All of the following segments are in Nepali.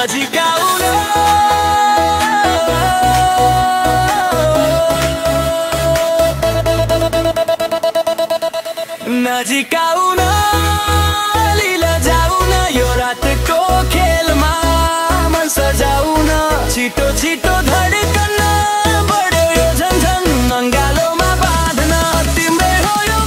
नजिक आउन नजिक आउन लिला जाउन यो रातको खेलमा मन सजाउन छिटो छिटो धडकन बढ्यो यो झन्झन अङ्गालोमा बाँध्न तिम्रै हो यो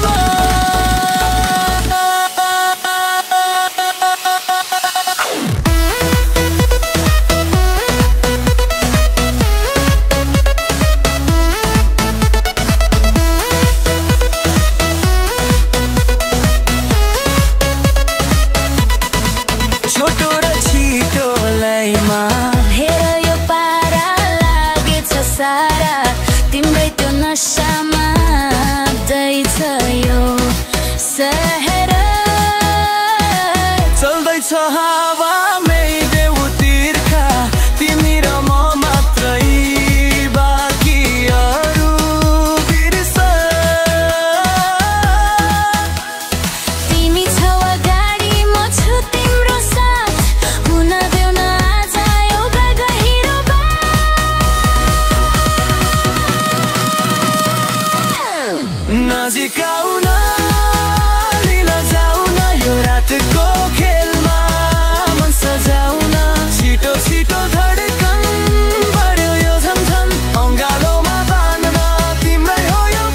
छोटो र छिटो लयमा हेर यो पारा लागेछ सारा तिम्रै त्यो नसामा दैछ यो सहर चल्दैछ हावामै देऊ तिर्खा तिमी र म मात्रै बाँकी अरू बिर्स तिमी छौ अगाडि म छु तिम्रो साथ हुन देऊ न आज यो गहिरो नजिक आउन लिला जाउन यो रातको खेलमा मन सजाउन छिटो छिटो धडकन बढ्यो यो झन्झन अङ्गालोमा बाँध्न तिम्रै हो यो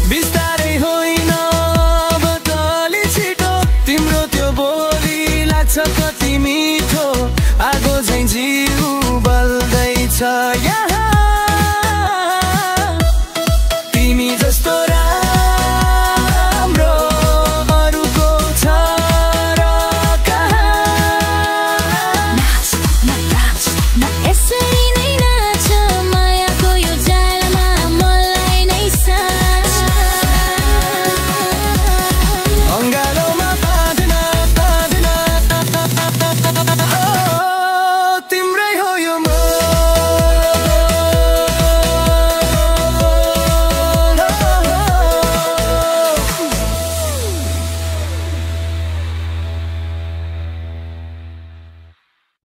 बिस्तारै होइन बदली छिटो तिम्रो त्यो बोली लाग्छ कति मिठो आगो झैँ जिउ बल्दैछ यहाँ